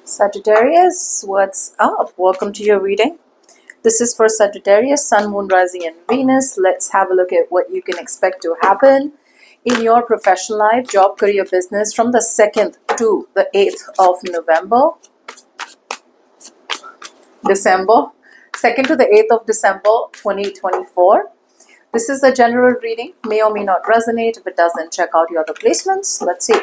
Sagittarius, what's up? Welcome to your reading. This is for Sagittarius, Sun, Moon, Rising, and Venus. Let's have a look at what you can expect to happen in your professional life, job, career, business from the 2nd to the 8th of December 2nd to the 8th of December 2024. This is the general reading, may or may not resonate. If it doesn't, check out your other placements. Let's see.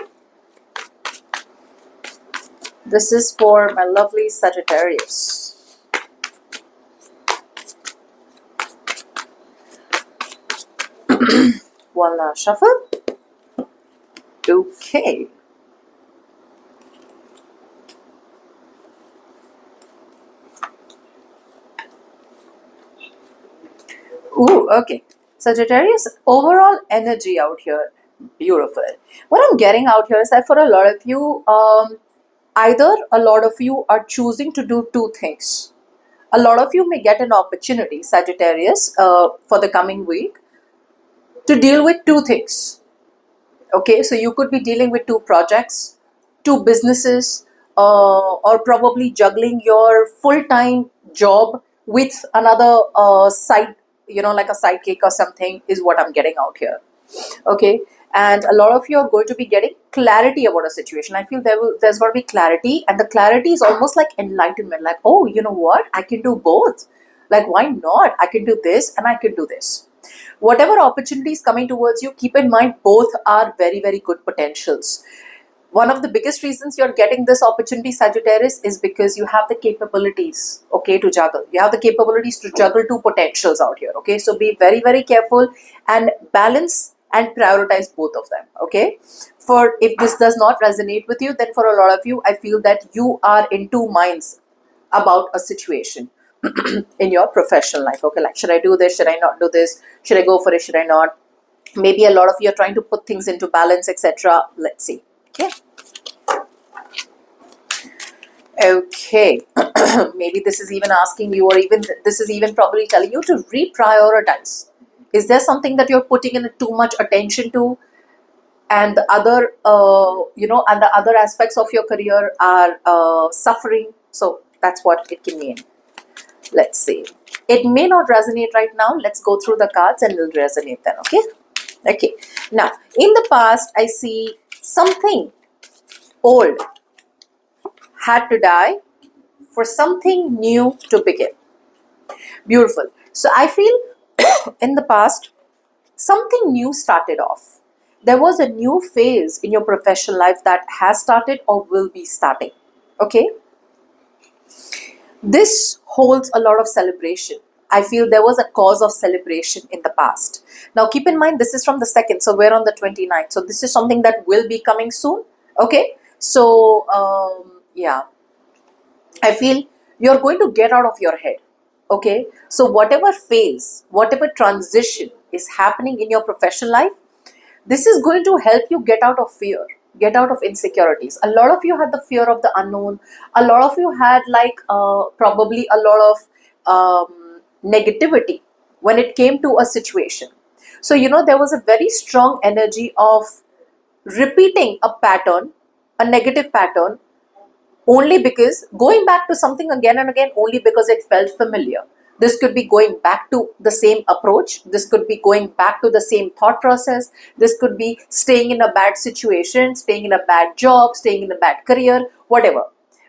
This is for my lovely Sagittarius. Voila, shuffle. Okay. Ooh, okay. Sagittarius, overall energy out here, beautiful. What I'm getting out here is that for a lot of you, either a lot of you are choosing to do two things. A lot of you may get an opportunity, Sagittarius, for the coming week to deal with two things. Okay, so you could be dealing with two projects, two businesses, or probably juggling your full-time job with another side, like a sidekick or something is what I'm getting out here. Okay, and a lot of you are going to be getting clarity about a situation. I feel there's going to be clarity, and the clarity is almost like enlightenment, like, oh, you know what, I can do both. Like, why not? I can do this and I can do this. Whatever opportunities coming towards you, keep in mind both are very, very good potentials. One of the biggest reasons you're getting this opportunity, Sagittarius, is because you have the capabilities, okay, to juggle. You have the capabilities to juggle two potentials out here, okay? So be very, very careful and balance and prioritize both of them, okay? For if this does not resonate with you, then for a lot of you, I feel that you are in two minds about a situation in your professional life. Okay, like, should I do this? Should I not do this? Should I go for it? Should I not? Maybe a lot of you are trying to put things into balance, etc. Let's see. Okay. Maybe this is even asking you, or even this is even probably telling you to reprioritize. Is there something that you're putting in too much attention to, and the other, and the other aspects of your career are suffering? So that's what it can mean. Let's see. It may not resonate right now. Let's go through the cards and it'll resonate then, okay? Okay. Now, in the past, I see something old had to die for something new to begin. Beautiful. So I feel in the past, something new started off. There was a new phase in your professional life that has started or will be starting. Okay? This holds a lot of celebration. I feel there was a cause of celebration in the past. Now keep in mind, this is from the 2nd, so we're on the 29th. So this is something that will be coming soon. Okay? So, yeah. I feel you're going to get out of your head. Okay? So whatever phase, whatever transition is happening in your professional life, this is going to help you get out of fear, get out of insecurities. A lot of you had the fear of the unknown. A lot of you had probably a lot of negativity when it came to a situation. So, there was a very strong energy of repeating a pattern, a negative pattern, only because going back to something again and again, only because it felt familiar. This could be going back to the same approach. This could be going back to the same thought process. This could be staying in a bad situation, staying in a bad job, staying in a bad career, whatever.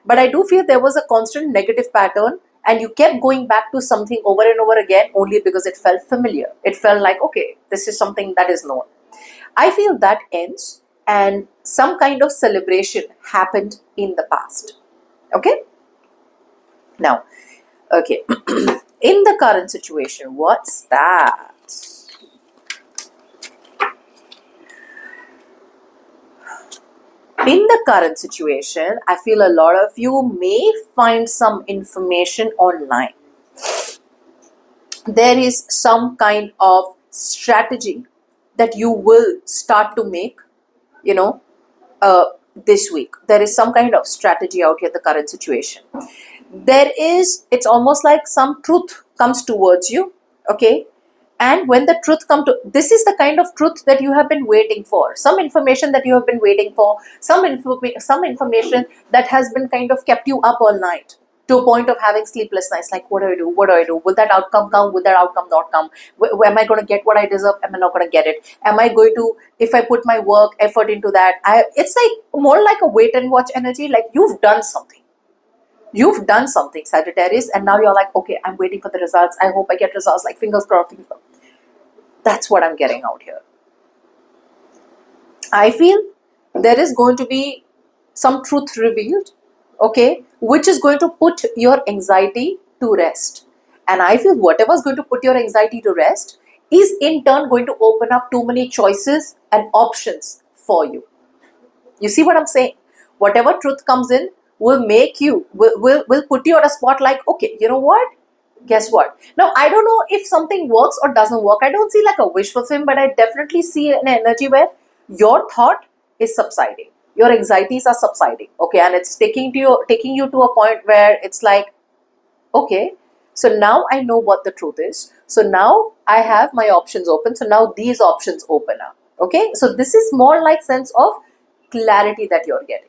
But I do feel there was a constant negative pattern and you kept going back to something over and over again only because it felt familiar. It felt like, okay, this is something that is known. I feel that ends and some kind of celebration happened in the past. Okay? Now, okay. In the current situation, what's that? In the current situation, I feel a lot of you may find some information online. There is some kind of strategy that you will start to make, this week. There is some kind of strategy out here in the current situation. It's almost like some truth comes towards you, okay? And when the truth come to, this is the kind of truth that you have been waiting for, some information that you have been waiting for, some information that has been kind of kept you up all night, to a point of having sleepless nights, like what do I do, what do I do, will that outcome come, will that outcome not come, am I going to get what I deserve, am I not going to get it, am I going to, if I put my work effort into that, it's like more like a wait and watch energy, like you've done something. You've done something, Sagittarius, and now you're like, okay, I'm waiting for the results. I hope I get results, like fingers crossed. That's what I'm getting out here. I feel there is going to be some truth revealed, okay, which is going to put your anxiety to rest. And I feel whatever is going to put your anxiety to rest is in turn going to open up too many choices and options for you. You see what I'm saying? Whatever truth comes in will make you, will put you on a spot like, okay, you know what? Guess what? Now, I don't know if something works or doesn't work. I don't see like a wish fulfillment, but I definitely see an energy where your thought is subsiding. Your anxieties are subsiding. Okay. And it's taking you to a point where it's like, okay, so now I know what the truth is. So now I have my options open. So now these options open up. Okay. So this is more like sense of clarity that you're getting.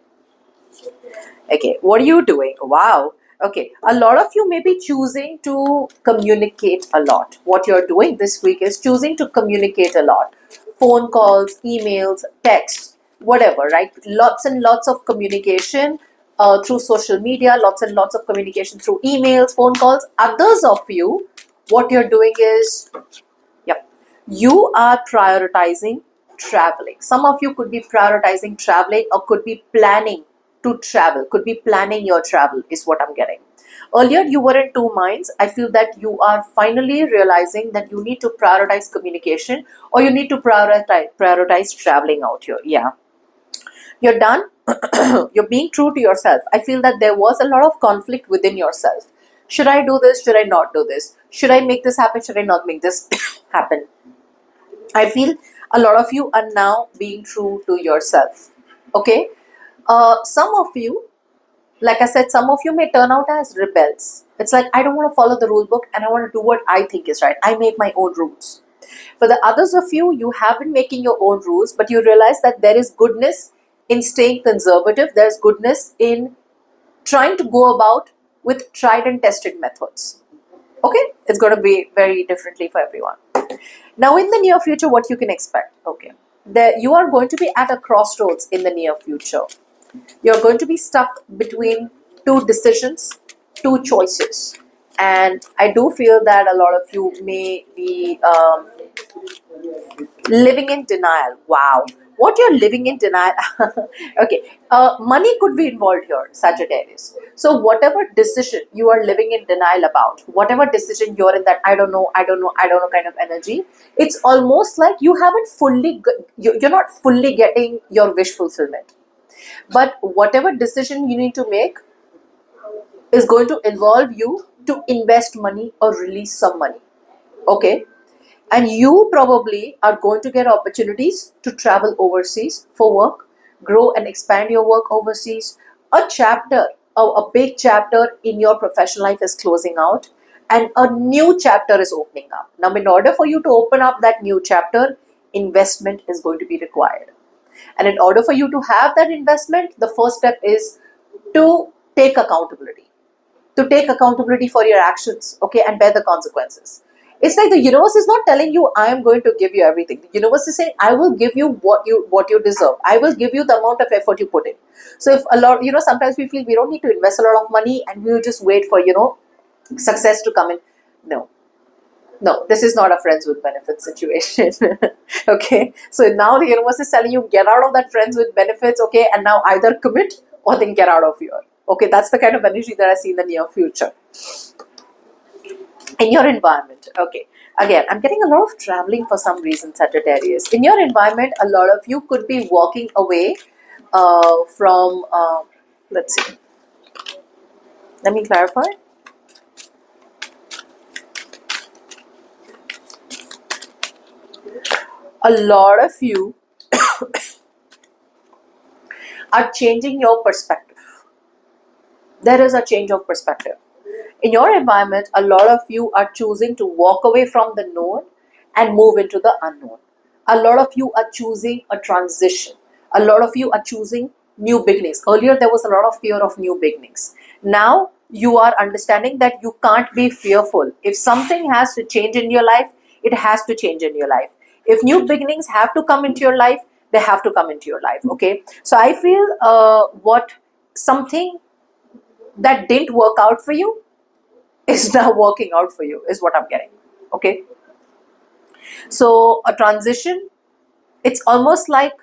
Okay, what are you doing? Wow. Okay, a lot of you may be choosing to communicate a lot. What you're doing this week is choosing to communicate a lot. Phone calls, emails, texts, whatever, right? Lots and lots of communication through social media, lots and lots of communication through emails, phone calls. Others of you, what you're doing is, yep, you are prioritizing traveling. Some of you could be prioritizing traveling or could be planning to travel, could be planning your travel, is what I'm getting. Earlier, you were in two minds. I feel that you are finally realizing that you need to prioritize communication or you need to prioritize traveling out here. Yeah. You're done. You're being true to yourself. I feel that there was a lot of conflict within yourself. Should I do this? Should I not do this? Should I make this happen? Should I not make this happen? I feel a lot of you are now being true to yourself. Okay? Some of you, like I said, some of you may turn out as rebels. It's like, I don't want to follow the rule book and I want to do what I think is right. I make my own rules. For the others of you, you have been making your own rules, but you realize that there is goodness in staying conservative. There's goodness in trying to go about with tried and tested methods. Okay? It's going to be very differently for everyone. Now, in the near future, what you can expect? Okay. You are going to be at a crossroads in the near future. You're going to be stuck between two decisions, two choices. And I do feel that a lot of you may be living in denial. Wow. What you're living in denial. Okay. Money could be involved here, Sagittarius. So whatever decision you are living in denial about, whatever decision you're in that I don't know kind of energy, it's almost like you haven't fully, you're not fully getting your wish fulfillment. But whatever decision you need to make is going to involve you to invest money or release some money. Okay? And you probably are going to get opportunities to travel overseas for work, grow and expand your work overseas. A big chapter in your professional life is closing out and a new chapter is opening up. Now, in order for you to open up that new chapter, investment is going to be required. And in order for you to have that investment, the first step is to take accountability. To take accountability for your actions, okay, and bear the consequences. It's like the universe is not telling you, I am going to give you everything. The universe is saying, I will give you what you deserve. I will give you the amount of effort you put in. So if a lot, sometimes we feel we don't need to invest a lot of money and we will just wait for, success to come in. No, this is not a friends with benefits situation. Okay. So now the universe is telling you, get out of that friends with benefits, okay, and now either commit or then get out of here. Okay, that's the kind of energy that I see in the near future. In your environment, okay. Again, I'm getting a lot of traveling for some reason, Sagittarius. In your environment, a lot of you could be walking away from, let's see. Let me clarify. A lot of you are changing your perspective. There is a change of perspective. In your environment, a lot of you are choosing to walk away from the known and move into the unknown. A lot of you are choosing a transition. A lot of you are choosing new beginnings. Earlier, there was a lot of fear of new beginnings. Now, you are understanding that you can't be fearful. If something has to change in your life, it has to change in your life. If new beginnings have to come into your life, they have to come into your life. Okay. So I feel what something that didn't work out for you is now working out for you, is what I'm getting. Okay. So a transition, it's almost like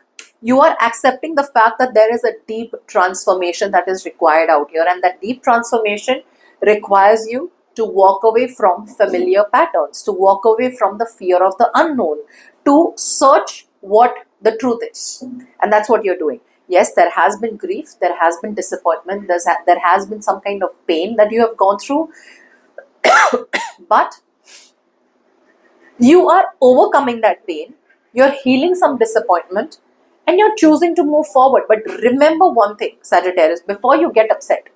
you are accepting the fact that there is a deep transformation that is required out here, and that deep transformation requires you to walk away from familiar patterns, to walk away from the fear of the unknown, to search what the truth is. And that's what you're doing. Yes, there has been grief, there has been disappointment, there has been some kind of pain that you have gone through, but you are overcoming that pain, you're healing some disappointment, and you're choosing to move forward. But remember one thing, Sagittarius, before you get upset,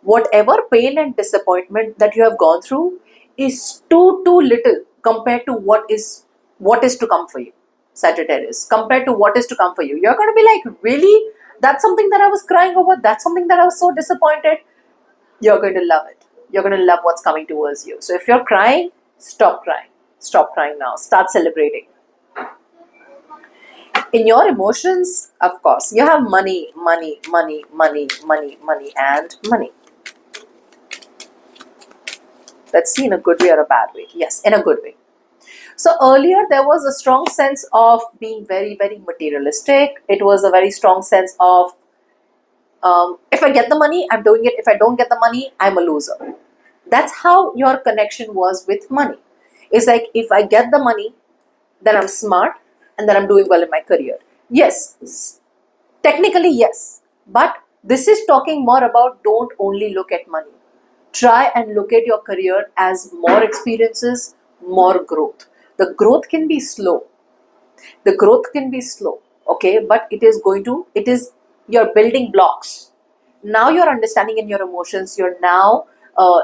whatever pain and disappointment that you have gone through is too little compared to what is to come for you, Sagittarius. Compared to what is to come for you, you're going to be like, really? That's something that I was crying over? That's something that I was so disappointed? You're going to love it. You're going to love what's coming towards you. So if you're crying, stop crying. Stop crying now. Start celebrating. In your emotions, of course, you have money, money, money, money, money, money, and money. Let's see, in a good way or a bad way. Yes, in a good way. So earlier, there was a strong sense of being very, very materialistic. It was a very strong sense of, if I get the money, I'm doing it. If I don't get the money, I'm a loser. That's how your connection was with money. It's like, if I get the money, then I'm smart, and then I'm doing well in my career. Yes, technically yes. But this is talking more about, don't only look at money. Try and look at your career as more experiences, more growth. The growth can be slow. The growth can be slow, okay? But you're building blocks. Now you're understanding in your emotions, you're now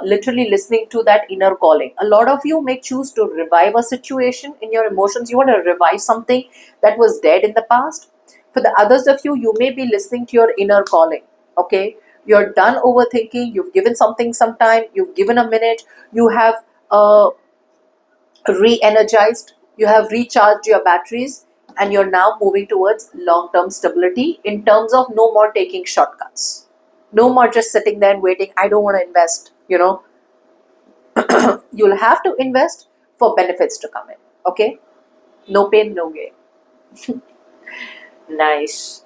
literally listening to that inner calling. A lot of you may choose to revive a situation in your emotions. You want to revive something that was dead in the past. For the others of you, you may be listening to your inner calling, okay? You're done overthinking, you've given something some time, you've given a minute, you have re-energized, you have recharged your batteries, and you're now moving towards long-term stability in terms of no more taking shortcuts. No more just sitting there and waiting. I don't want to invest, You'll have to invest for benefits to come in, okay? No pain, no gain. Nice.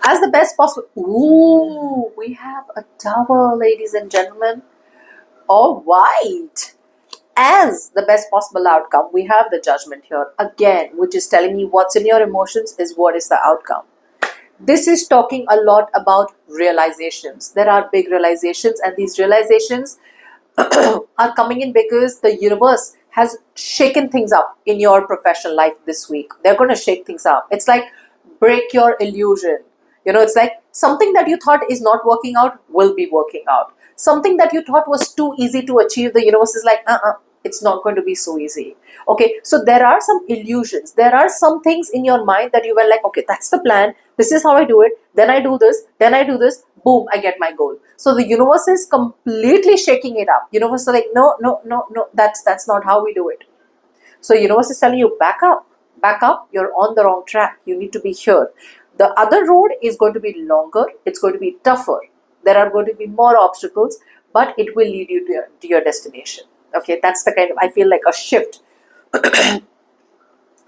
As the best possible. Ooh, we have a tower, ladies and gentlemen. All right. As the best possible outcome, we have the Judgment here again, which is telling me what's in your emotions is what is the outcome. This is talking a lot about realizations. There are big realizations, and these realizations are coming in because the universe has shaken things up in your professional life this week. They're going to shake things up. It's like, break your illusion. It's like, something that you thought is not working out will be working out. Something that you thought was too easy to achieve, the universe is like, it's not going to be so easy. Okay, so there are some illusions. There are some things in your mind that you were like, okay, that's the plan. This is how I do it. Then I do this. Then I do this. Boom, I get my goal. So the universe is completely shaking it up. Universe is like, no, no, no, no. That's not how we do it. So universe is telling you, back up. Back up. You're on the wrong track. You need to be here. The other road is going to be longer. It's going to be tougher. There are going to be more obstacles, but it will lead you to your destination. Okay, that's the kind of, I feel like, a shift.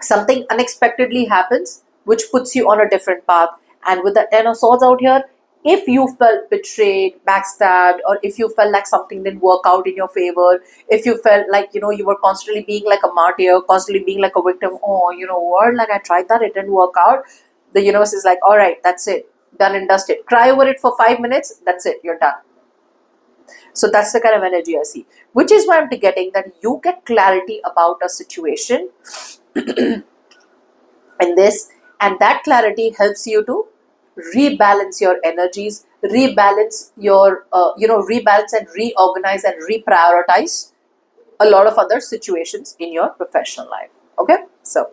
Something unexpectedly happens, which puts you on a different path. And with the Ten of Swords out here, if you felt betrayed, backstabbed, or if you felt like something didn't work out in your favor, if you felt like, you were constantly being like a martyr, constantly being like a victim, oh, you know what, like I tried that, it didn't work out. The universe is like, all right, that's it. Done and dusted. Cry over it for 5 minutes. That's it. You're done. So that's the kind of energy I see. Which is why I'm getting that you get clarity about a situation. And this And that clarity helps you to rebalance your energies, rebalance your, rebalance and reorganize and reprioritize a lot of other situations in your professional life. Okay, so